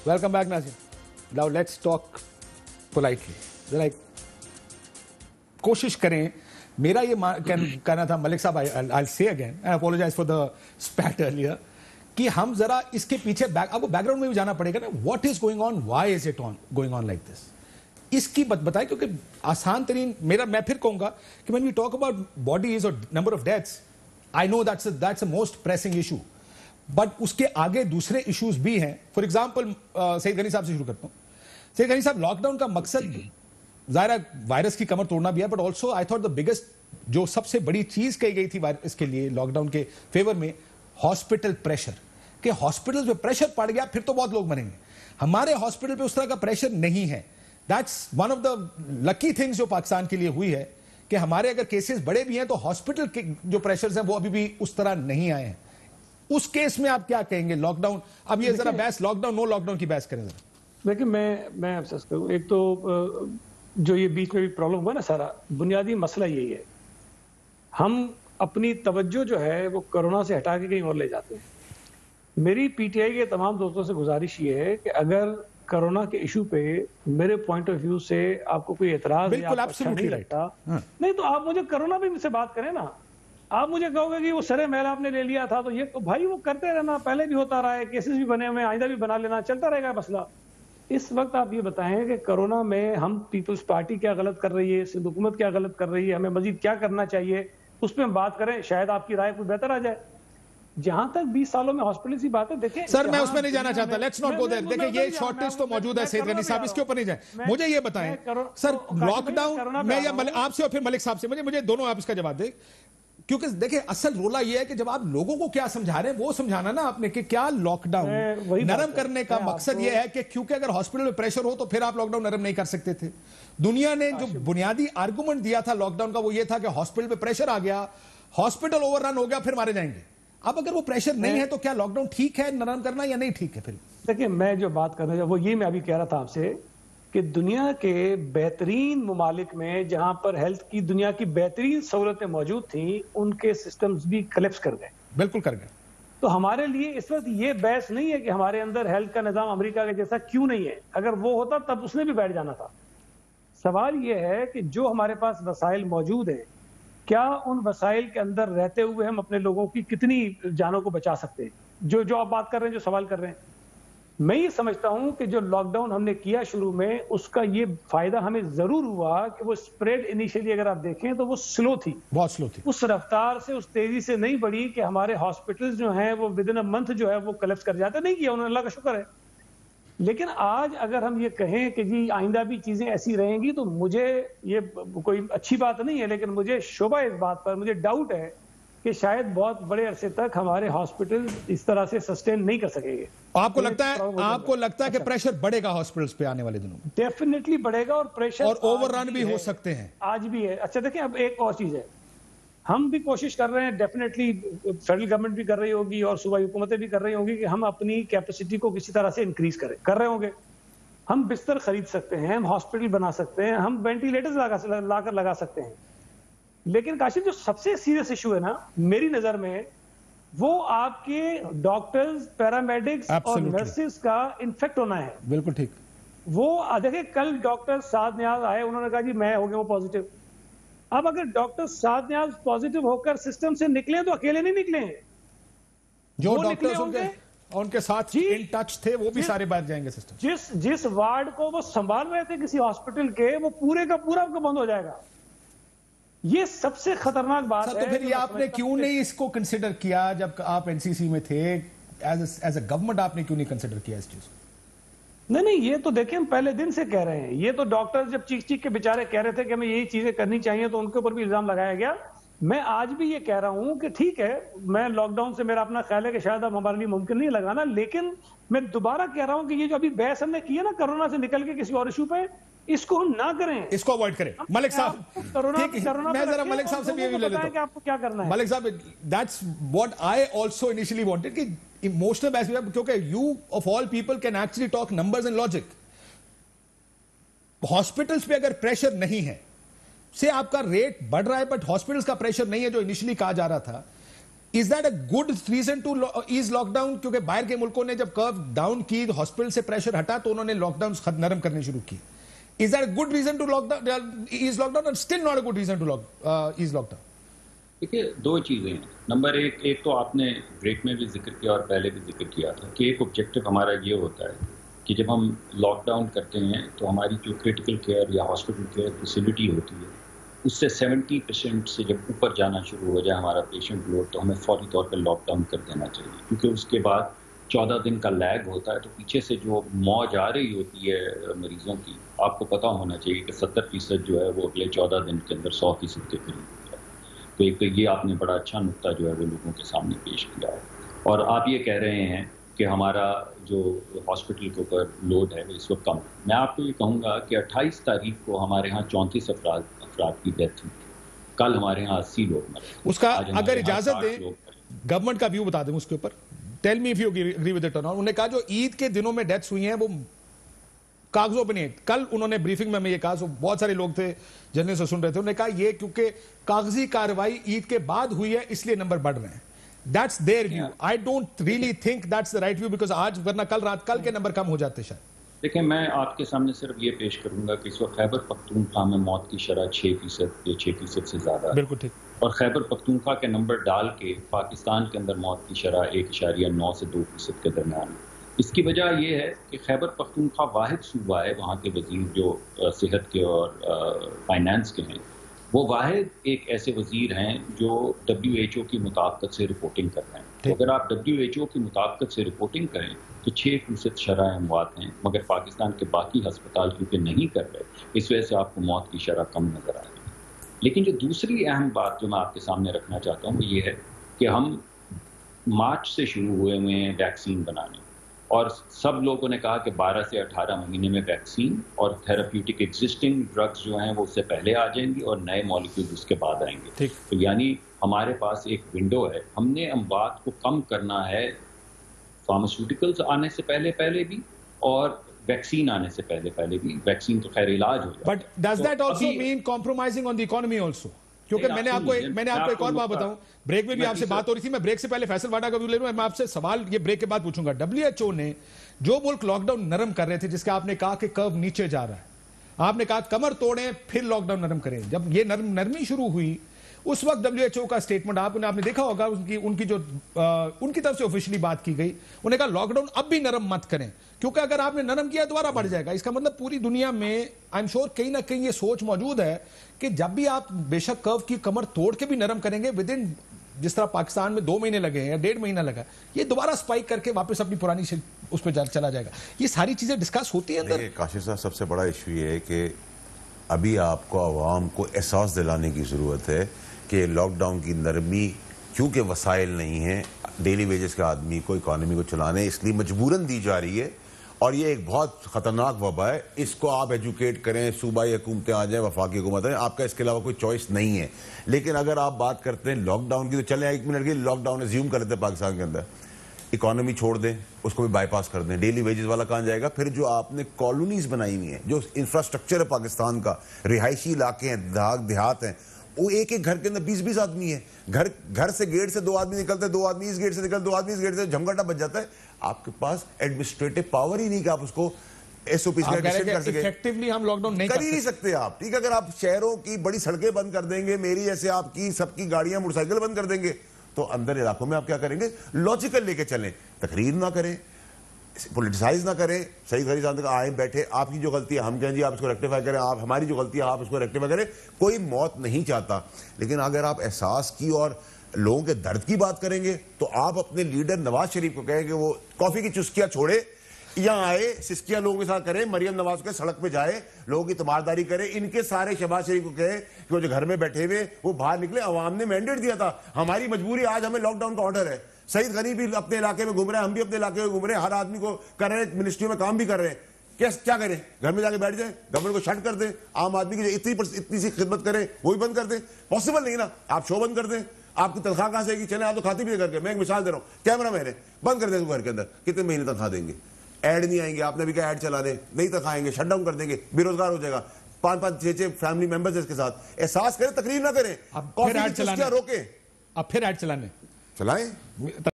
Welcome back, Nazim. Now let's talk politely. जरा कोशिश करें. मेरा ये कहना था मलिक साहब, I'll say again, I apologize for the spat earlier, कि हम जरा इसके पीछे आपको बैकग्राउंड में भी जाना पड़ेगा ना. What is going on? Why is it going on like this? इसकी बताएं, क्योंकि आसान तरीन मैं फिर कहूंगा कि when we talk about bodies or number of deaths, I know that's a most pressing issue. But उसके आगे दूसरे इश्यूज भी हैं. फॉर एग्जाम्पल सईद गनी साहब से शुरू करता हूं. सईद गनी साहब, लॉकडाउन का मकसद जाहिर वायरस की कमर तोड़ना भी है, but also I thought the biggest जो सबसे बड़ी चीज कही गई थी इसके लिए लॉकडाउन के फेवर में, हॉस्पिटल प्रेशर. कि हॉस्पिटल पे प्रेशर पड़ गया फिर तो बहुत लोग मरेंगे. हमारे हॉस्पिटल पे उस तरह का प्रेशर नहीं है. That's one of the lucky things जो पाकिस्तान के लिए हुई है कि हमारे अगर केसेस बड़े भी हैं तो हॉस्पिटल के जो प्रेशर्स हैं वो अभी भी उस तरह नहीं आए हैं. उस केस में आप क्या कहेंगे? लॉकडाउन, अब ये जरा बहस लॉकडाउन नो लॉकडाउन की बहस करें जरा. देखिए, मैं आपसे कहूं, एक तो जो ये बीच में भी प्रॉब्लम हुआ ना, सारा बुनियादी मसला यही है, हम अपनी तवज्जो जो है वो कोरोना से हटा के कहीं और ले जाते हैं. मेरी पीटीआई के तमाम दोस्तों से गुजारिश ये है कि अगर कोरोना के इशू पे मेरे पॉइंट ऑफ व्यू से आपको कोई एतराज अच्छा नहीं लगता, नहीं तो आप मुझे कोरोना पे मुझसे बात करें ना. आप मुझे कहोगे कि वो सरे महल आपने ले लिया था, तो ये तो भाई वो करते रहना, पहले भी होता रहा है, केसेस भी बने हुए, आइंदा भी बना लेना, चलता रहेगा मसला. इस वक्त आप ये बताएं कि कोरोना में हम पीपल्स पार्टी क्या गलत कर रही है, सिंध हुकूमत क्या गलत कर रही है, हमें मजीद क्या करना चाहिए, उस पर हम बात करें, शायद आपकी राय कुछ बेहतर आ जाए. जहां तक 20 सालों में हॉस्पिटल की बात है, देखिए सर मैं उसमें नहीं जाना चाहता. Let's not go there. देखिए ये शॉर्टेज तो मौजूद है सईद गनी साहब, इसके ऊपर नहीं जाए. मुझे ये बताएं सर, लॉकडाउन मैं या आपसे और फिर मलिक साहब से, मुझे दोनों आप इसका जवाब दें. क्योंकि देखिए असल रोला ये है कि जब आप लोगों को क्या समझा रहे हैं वो समझाना ना आपने, कि क्या लॉकडाउन नरम करने का मकसद ये है कि क्योंकि अगर हॉस्पिटल में प्रेशर हो तो फिर आप लॉकडाउन नरम नहीं कर सकते थे. दुनिया ने जो बुनियादी आर्गुमेंट दिया था लॉकडाउन का वो ये था कि हॉस्पिटल पे प्रेशर आ गया, हॉस्पिटल ओवररन हो गया, फिर मारे जाएंगे. अब अगर वो प्रेशर नहीं है तो क्या लॉकडाउन ठीक है नरम करना या नहीं ठीक है? फिर देखिए, मैं जो बात कर रहा हूं वो ये मैं अभी कह रहा था आपसे कि दुनिया के बेहतरीन ममालिक में जहां पर हेल्थ की दुनिया की बेहतरीन सहूलतें मौजूद थी, उनके सिस्टम्स भी कोलैप्स कर गए. बिल्कुल कर गए. तो हमारे लिए इस वक्त ये बहस नहीं है कि हमारे अंदर हेल्थ का निजाम अमेरिका के जैसा क्यों नहीं है. अगर वो होता तब उसने भी बैठ जाना था. सवाल ये है कि जो हमारे पास वसाइल मौजूद है, क्या उन वसाइल के अंदर रहते हुए हम अपने लोगों की कितनी जानों को बचा सकते हैं? जो आप बात कर रहे हैं, जो सवाल कर रहे हैं, मैं ये समझता हूं कि जो लॉकडाउन हमने किया शुरू में, उसका ये फायदा हमें जरूर हुआ कि वो स्प्रेड इनिशियली अगर आप देखें तो वो स्लो थी, बहुत स्लो थी. उस रफ्तार से, उस तेजी से नहीं बढ़ी कि हमारे हॉस्पिटल्स जो हैं वो विद इन अ मंथ जो है वो कोलैप्स कर जाते. नहीं किया उन्होंने, अल्लाह का शुक्र है. लेकिन आज अगर हम ये कहें कि जी आइंदा भी चीजें ऐसी रहेंगी, तो मुझे ये कोई अच्छी बात नहीं है, लेकिन मुझे शोभा इस बात पर, मुझे डाउट है कि शायद बहुत बड़े अरसे तक हमारे हॉस्पिटल इस तरह से सस्टेन नहीं कर सकेंगे. आपको लगता है कि प्रेशर बढ़ेगा हॉस्पिटल्स पे आने वाले दिनों में? डेफिनेटली बढ़ेगा, और प्रेशर और ओवररन भी हो सकते हैं, आज भी है. अच्छा देखिए, अब एक और चीज है, हम भी कोशिश कर रहे हैं, डेफिनेटली फेडरल गवर्नमेंट भी कर रही होगी और सूबाई हुकूमतें भी कर रही होंगी कि हम अपनी कैपेसिटी को किसी तरह से इंक्रीज कर रहे होंगे. हम बिस्तर खरीद सकते हैं, हम हॉस्पिटल बना सकते हैं, हम वेंटिलेटर्स लाकर लगा सकते हैं. लेकिन काशिफ, जो सबसे सीरियस इशू है ना मेरी नजर में, वो आपके डॉक्टर्स, पैरामेडिक्स और नर्सेस का इन्फेक्ट होना है. बिल्कुल ठीक. वो देखिए, कल डॉक्टर साद नियाज आए, उन्होंने कहा जी मैं हो गया वो पॉजिटिव. अब अगर डॉक्टर साद नियाज पॉजिटिव होकर सिस्टम से निकले तो अकेले नहीं निकले हैं, जो डॉक्टर्स उनके साथ इन टच थे वो भी सारे बाहर जाएंगे सिस्टम. जिस वार्ड को वो संभाल रहे थे किसी हॉस्पिटल के, वो पूरे का पूरा आपको बंद हो जाएगा. ये सबसे खतरनाक बात है. तो फिर ये आपने क्यों नहीं इसको कंसिडर किया जब आप एनसीसी में थे? एज अ गवर्नमेंट आपने क्यों नहीं कंसिडर किया इस चीज को? नहीं, ये तो देखिए हम पहले दिन से कह रहे हैं. ये तो डॉक्टर्स जब चीख के बेचारे कह रहे थे कि हमें यही चीजें करनी चाहिए, तो उनके ऊपर भी इल्जाम लगाया गया. मैं आज भी ये कह रहा हूं कि ठीक है, मैं लॉकडाउन से मेरा अपना ख्याल है कि शायद अब हमारे लिए मुमकिन नहीं लगाना, लेकिन मैं दोबारा कह रहा हूं कि ये जो अभी बहस हमने की है ना कोरोना से निकल के किसी और इशू पे, इसको हम ना करें, इसको अवॉइड करें. मलिक साहब, मैं जरा मलिक साहब से भी ले लेता हूं कि आपको क्या करना है. मलिक साहब, that's what I also initially wanted, कि इमोशनल बेस, क्योंकि you of all people can actually talk numbers and logic. Hospitals पे अगर प्रेशर नहीं है, से आपका रेट बढ़ रहा है बट हॉस्पिटल्स का प्रेशर नहीं है जो इनिशियली कहा जा रहा था, is that a good reason to ease lockdown? क्योंकि बाहर के मुल्कों ने जब कर्व डाउन की, हॉस्पिटल से प्रेशर हटा, तो उन्होंने लॉकडाउन नरम करने शुरू की. Is that a good reason to lockdown, ease lockdown, and still not a good reason to ease lockdown? देखिए, दो चीजें हैं. नंबर एक तो आपने ब्रेक में भी जिक्र किया और पहले भी जिक्र किया था कि एक ऑब्जेक्टिव हमारा ये होता है कि जब हम लॉकडाउन करते हैं तो हमारी जो क्रिटिकल केयर या हॉस्पिटल केयर फैसिलिटी होती है उससे 70% से जब ऊपर जाना शुरू हो जाए हमारा पेशेंट लोड, तो हमें फौरी तौर पर लॉकडाउन कर देना चाहिए, क्योंकि उसके बाद 14 दिन का लैग होता है. तो पीछे से जो मौज आ रही होती है मरीजों की, आपको पता होना चाहिए कि 70% जो है वो अगले 14 दिन के अंदर 100% के करीब हो जाए. तो एक तो ये आपने बड़ा अच्छा नुक्ता जो है वो लोगों के सामने पेश किया है. और आप ये कह रहे हैं कि हमारा जो हॉस्पिटल के ऊपर लोड है वो इस वक्त कम है. मैं आपको ये कहूँगा कि 28 तारीख को हमारे यहाँ 34 अफराद की डेथ हुई. कल हमारे यहाँ 80 लोग मरे. उसका अगर इजाजत दें, गवर्नमेंट का व्यू बता दें उसके ऊपर. Tell me if you agree with it और नॉट. उन्होंने कहा जो ईद के दिनों में डेथ्स हुई हैं वो कागजों पर नहीं. कल उन्होंने ब्रीफिंग में ये कहा, बहुत सारे लोग थे जर्नलिस्ट से सुन रहे थे, उन्होंने कहा ये क्योंकि कागजी कार्रवाई ईद के बाद हुई है इसलिए नंबर बढ़ रहे हैं. That's their view. I don't really think that's the right view, because आज वरना कल के नंबर कम हो जाते शायद. देखिए, मैं आपके सामने सिर्फ ये पेश करूंगा कि इस वक्त खैबर पख्तूनख्वा में मौत की शरह 6% या 6% से ज्यादा है. बिल्कुल ठीक. और खैबर पख्तूनख्वा के नंबर डाल के पाकिस्तान के अंदर मौत की शरह 1.9 से 2% के दरमियान है. इसकी वजह यह है कि खैबर पख्तूनख्वा वाहिद सूबा है, वहाँ के वजीर जो सेहत के और फाइनेंस के हैं, वो वाहिद एक ऐसे वजीर हैं जो WHO की मुताबिकत से रिपोर्टिंग कर रहे हैं. तो अगर आप WHO की मुताबिकत से रिपोर्टिंग करें तो 6% शरह अमवात हैं, मगर पाकिस्तान के बाकी हस्पताल क्योंकि नहीं कर रहे, इस वजह से आपको मौत की शरह कम नजर आ रही है. लेकिन जो दूसरी अहम बात जो मैं आपके सामने रखना चाहता हूँ वो ये है कि हम मार्च से शुरू हुए हैं वैक्सीन बनाने, और सब लोगों ने कहा कि 12 से 18 महीने में वैक्सीन और थेराप्यूटिक एग्जिस्टिंग ड्रग्स जो हैं वो उससे पहले आ जाएंगी और नए मॉलिक्यूल्स उसके बाद आएंगे. तो यानी हमारे पास एक विंडो है. हमने अमवात को कम करना है फार्मास्यूटिकल्स आने से पहले भी और वैक्सीन आने से पहले भी. वैक्सीन तो खैर इलाज हो जाए, but does that also mean compromising on the economy also? क्योंकि मैंने आपको एक और बात बताऊं, ब्रेक में भी आपसे बात हो रही थी, मैं ब्रेक से पहले फैसल वाडा का व्यू ले लूं. मैं आपसे सवाल ये ब्रेक के बाद पूछूंगा. WHO ने जो मुल्क लॉकडाउन नरम कर रहे थे, जिसका आपने कहा कि कर्व नीचे जा रहा है, आपने कहा कमर तोड़ें फिर लॉकडाउन नरम करें. जब ये नरमी शुरू हुई उस वक्त WHO का स्टेटमेंट आपने देखा होगा, उनकी तरफ से ऑफिशियली बात की गई. उन्होंने कहा लॉकडाउन अब भी नरम मत करें, क्योंकि अगर आपने नरम किया दोबारा बढ़ जाएगा. इसका मतलब पूरी दुनिया में आई एम श्योर कहीं ना कहीं ये सोच मौजूद है कि जब भी आप बेशक कर्व की कमर तोड़ के भी नरम करेंगे, विद इन जिस तरह पाकिस्तान में 2 महीने लगे या 1.5 महीना लगा, ये दोबारा स्पाइक करके वापस अपनी पुरानी उस पर चला जाएगा. ये सारी चीजें डिस्कस होती है अंदर. काशिफ साहब, सबसे बड़ा इशू ये है कि अभी आपको आवाम को एहसास दिलाने की जरूरत है कि लॉकडाउन की नरमी, क्योंकि वसाइल नहीं है डेली वेजेस के आदमी को, इकॉनमी को चलाने, इसलिए मजबूरन दी जा रही है. और ये एक बहुत खतरनाक वबा है. इसको आप एजुकेट करें, सूबाई हुकूमतें आ जाएं, वफाकी हुकूमत है, आपका इसके अलावा कोई चॉइस नहीं है. लेकिन अगर आप बात करते हैं लॉकडाउन की, तो चले 1 मिनट की लॉकडाउन एज्यूम कर लेते हैं पाकिस्तान के अंदर, इकॉनमी छोड़ दें, उसको भी बाईपास कर दें, डेली वेजेस वाला कहाँ जाएगा? फिर जो आपने कॉलोनीज बनाई हुई हैं, जो इंफ्रास्ट्रक्चर है पाकिस्तान का, रिहायशी इलाके हैं, देहात हैं, वो एक घर के अंदर 20-20 आदमी है. घर से गेट से 2 आदमी निकलते हैं, 2 आदमी इस गेट से निकलते, 2 आदमी इस गेट से, झमघटा बच जाता है. आपके पास एडमिनिस्ट्रेटिव पावर ही नहीं कि आप उसको एसओपीस का डिसाइड कर सके. इफेक्टिवली हम लॉकडाउन नहीं कर ही नहीं सकते आप. ठीक है, अगर आप शहरों की बड़ी सड़कें बंद कर देंगे, मेरी जैसे आपकी सबकी गाड़ियां मोटरसाइकिल बंद कर देंगे, तो अंदर इलाकों में आप क्या करेंगे? लॉजिकल लेके चलें, तकरीर ना करें, पॉलिटिसाइज ना करें. सही गरीब साहब आए बैठे, आपकी जो गलती है हम कहें जी आप इसको रेक्टिफाई करें, आप हमारी जो गलती है आप इसको रेक्टिफाई करें. कोई मौत नहीं चाहता, लेकिन अगर आप एहसास की और लोगों के दर्द की बात करेंगे तो आप अपने लीडर नवाज शरीफ को कहें कि वो कॉफी की चुस्कियां छोड़े, यहाँ आए, सिस्कियां लोगों के साथ करें, मरियम नवाज के सड़क पे जाए, लोगों की तमारदारी करें. इनके सारे शहबाज शरीफ को कहे कि वो जो घर में बैठे हुए वो बाहर निकले. अवाम ने मैंडेट दिया था, हमारी मजबूरी, आज हमें लॉकडाउन का ऑर्डर है. सईद गनी भी अपने इलाके में घूम रहे हैं, हम भी अपने इलाके में घूम रहे हैं, हर आदमी को कर रहे हैं, मिनिस्ट्री में काम भी कर रहे हैं. क्या करें? घर में जाके बैठ जाए, गवर्नमेंट को शट कर दें, आम आदमी की जो इतनी सी खिदमत करें वो भी बंद कर दें? पॉसिबल नहीं ना. आप शो बंद कर दें, आपकी तनख्वाह कहां से आएगी? चले आप तो खाती भी करके. मैं एक मिसाल दे रहा हूं, कैमरा मैन है, बंद कर देंगे घर के अंदर, कितने महीने तनख्वाह देंगे? ऐड नहीं आएंगे, आपने भी क्या ऐड चलाने, नहीं तनख्वाह आएंगे, शट डाउन कर देंगे, बेरोजगार हो जाएगा. 5-5, 6-6 फैमिली मेंबर्स इसके साथ. एहसास करें, तकरीर ना करें, रोके, अब फिर ऐड चलाने. चलाएं।